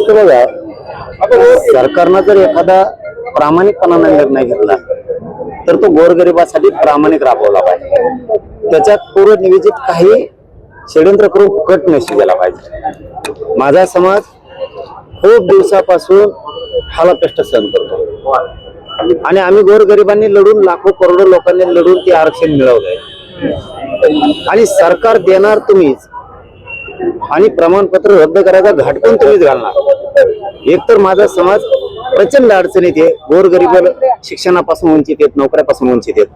तर बघा, सरकारनं जर एखादा प्रामाणिकपणाने निर्णय घेतला तर तो गोरगरिबासाठी प्रामाणिक राबवला पाहिजे. त्याच्यात पूर्वनियोजित काही षडयंत्र करून कट नशी गेला पाहिजे. माझा समाज खूप दिवसापासून हाला कष्ट सहन करतो आणि आम्ही गोरगरिबांनी लढून, लाखो करोडो लोकांनी लढून ते आरक्षण मिळवलंय आणि सरकार देणार तुम्हीच आणि प्रमाणपत्र रद्द करायचा घाटकोन तुम्हीच घालणार. एकतर माझा समाज प्रचंड अडचणीत आहे. गोरगरीब शिक्षणापासून वंचित आहेत, नोकऱ्यापासून वंचित आहेत.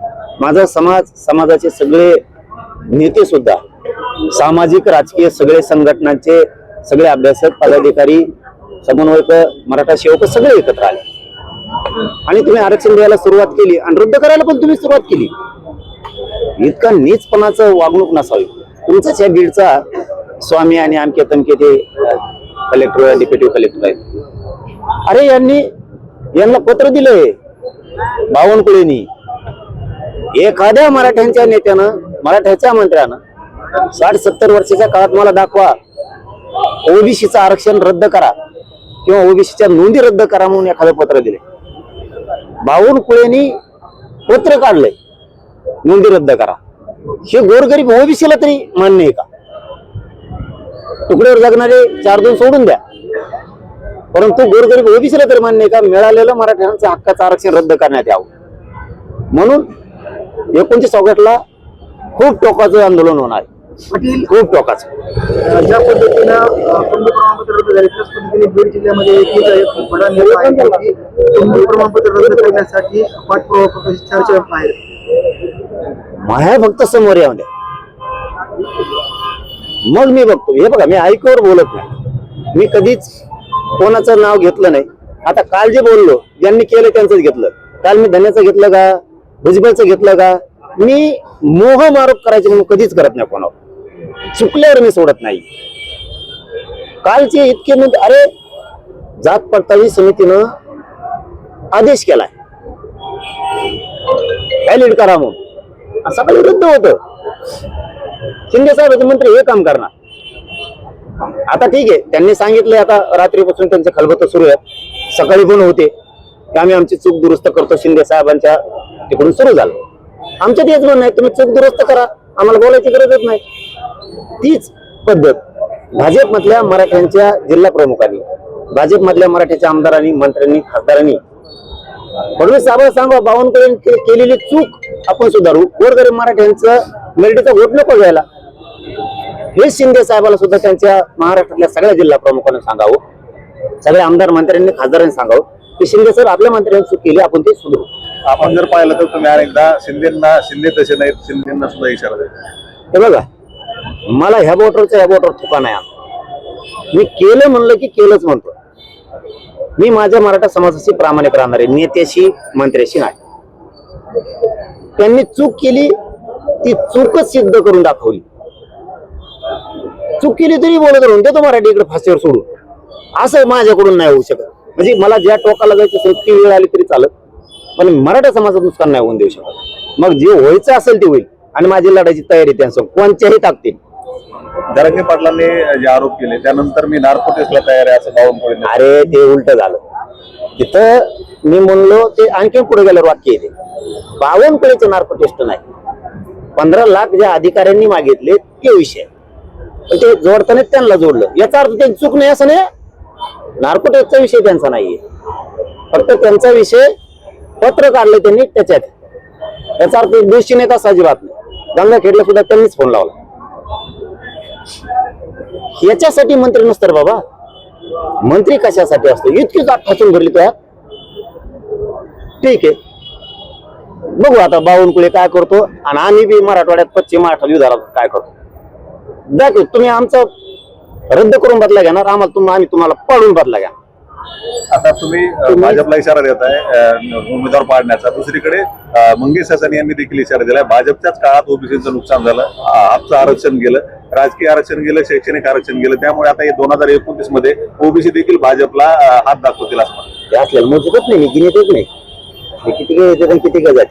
माझा समाज, समाजाचे सगळे नेते सुद्धा, सामाजिक राजकीय सगळे संघटनांचे सगळे अभ्यासक, पदाधिकारी, समन्वयक, मराठा सेवक सगळे एकत्र आले आणि तुम्ही आरक्षण द्यायला सुरुवात केली आणि रद्द करायला पण तुम्ही सुरुवात केली. इतका नीचपणाचं वागणूक नसावी. तुमचाच या बीडचा स्वामी आणि आमके तमके ते कलेक्टर, डेप्युटी कलेक्टर आहेत. अरे यांना पत्र दिलंय बावनकुळेंनी. एखाद्या मराठ्यांच्या नेत्यानं, मराठ्याच्या मंत्र्यानं 60-70 वर्षाच्या काळात मला दाखवा ओबीसीचं आरक्षण रद्द करा किंवा ओबीसीच्या नोंदी रद्द करा म्हणून एखादं पत्र दिले. बावनकुळेंनी पत्र काढलंय नोंदी रद्द करा. हे गोरगरीब ओबीसीला तरी मान्य आहे का? तुकड्यावर जगणारे 4-2 सोडून द्या, परंतु गोरगरीब ओबीसीला तरी मान्य आहे का मिळालेलं मराठ्यांचं हक्काचं आरक्षण रद्द करण्यात यावं? म्हणून 29 ऑगस्टला खूप टोकाचं आंदोलन होणार, खूप टोकाचं. ज्या पद्धतीनं प्रमाणपत्र रद्द झाले त्याच पद्धतीने बीड जिल्ह्यामध्ये एक बडा नेता आहे की प्रमाणपत्र रद्द करण्यासाठी पाठपुरावा चर्चा बाहेर माया फक्त समोर येऊ द्या, मग मी बघतो. हे बघा, मी ऐकवर बोलत नाही, मी कधीच कोणाचं नाव घेतलं नाही. आता काल जे बोललो, ज्यांनी केलं त्यांचंच घेतलं. काल मी धन्याचं घेतलं का, भुजबळचं घेतलं का? मी मोह आरोप करायचे म्हणून कधीच करत नाही कोणावर. चुकल्यावर मी सोडत नाही. कालचे इतके म्हणजे, अरे जात पडताळणी समितीनं आदेश केलाय व्हॅलिड करा म्हणून, सकाळी वृद्ध होत. शिंदे साहेबांचे मंत्री हे काम करणार. आता ठीक आहे, त्यांनी सांगितलंय आता रात्रीपासून त्यांचे खलबत सुरू आहेत. सकाळी पण होते की आम्ही आमची चूक दुरुस्त करतो. शिंदे साहेबांच्या तिकडून सुरू झालं. आमच्या तेच म्हणणं आहे, तुम्ही चूक दुरुस्त करा, आम्हाला बोलायची गरजच नाही. तीच पद्धत भाजपमधल्या मराठ्यांच्या जिल्हा प्रमुखांनी, भाजपमधल्या मराठ्याच्या आमदारांनी, मंत्र्यांनी, खासदारांनी फडणवीस साहेबांना सांगा, बावनकुळे केलेली चूक आपण सुधारू. गोरगरीब मराठ्यांचं मेरिटचा वोट नको घ्यायला. हे शिंदे साहेबाला सुद्धा त्यांच्या महाराष्ट्रातल्या सगळ्या जिल्हा प्रमुखांना सांगावं, सगळ्या आमदार, मंत्र्यांनी, खासदारांनी सांगावं की शिंदे सर आपल्या मंत्र्यांनी चूक केली, आपण ते सुधारू. आपण जर पाहिलं तर तुम्ही अनेकदा शिंदे तसे नाहीत, शिंदेना सुद्धा इशारा देतो. हे बघा, मला ह्या बोटरचा ह्या बोटर थुका नाही. मी केलं म्हणलं की केलंच म्हणतो. मी माझ्या मराठा समाजाशी प्रामाणिक राहणार आहे, नेत्याशी, मंत्र्याशी नाही. त्यांनी चूक केली, ती चूकच सिद्ध करून दाखवली. चूक केली तरी बोलत राहून देतो मराठी इकडे फाशीवर सोडून, असं माझ्याकडून नाही होऊ शकत. म्हणजे मला ज्या टोकाला जायचं असेल ती वेळ आली तरी चालत, पण मराठा समाजात नुकसान नाही होऊन देऊ शकत. मग जे व्हायचं असेल ते होईल आणि माझी लढायची तयारी त्यांच्यासोबत कोणत्याही ताकदीने. जरांगे पाटलांनी जे आरोप केले त्यानंतर मी नार्को टेस्टला तयार आहे असं बावनकुळे. अरे ते उलट झालं. तिथं मी म्हणलो ते आणखी पुढे गेल्यावर वाक्य येते, बावनकुळेचं नार्को टेस्ट नाही, 15 लाख ज्या अधिकाऱ्यांनी मागितले ते विषय, ते जोडताना त्यांना जोडलं. याचा अर्थ त्यांची चूक नाही असं नाही. नार्को टेस्टचा विषय त्यांचा नाहीये, फक्त त्यांचा विषय पत्र काढलं त्यांनी त्याच्यात. याचा अर्थ दोषी नाही का? अजिबात नाही. गंगाखेडला सुद्धा त्यांनीच फोन लावला. याच्यासाठी मंत्री नसतं बाबा. मंत्री कशासाठी असतो? इतकी जात ठचून भरली तो. ठीक आहे, बघू आता बावनकुळे काय करतो आणि आम्ही बी मराठवाड्यात, पश्चिम महाराष्ट्रात विदर्भात काय करतो दाखव. तुम्ही आमचा रद्द करून बदला घेणार, आम्ही तुम्हाला पाडून बदला घ्या. आता तुम्ही भाजपला इशारा देताय उमेदवार पाडण्याचा. दुसरीकडे मंगेश हसन यांनी देखील इशारा दिलाय, भाजपच्याच काळात ओबीसीचं नुकसान झालं, आपचं आरक्षण गेलं, राजकीय आरक्षण गेलं, शैक्षणिक आरक्षण गेलं. त्यामुळे आता 2029 मध्ये ओबीसी देखील भाजपला हात दाखवतील असं म्हणतात. मोजत नाही, मी गिनीतच नाही किती किती गजात.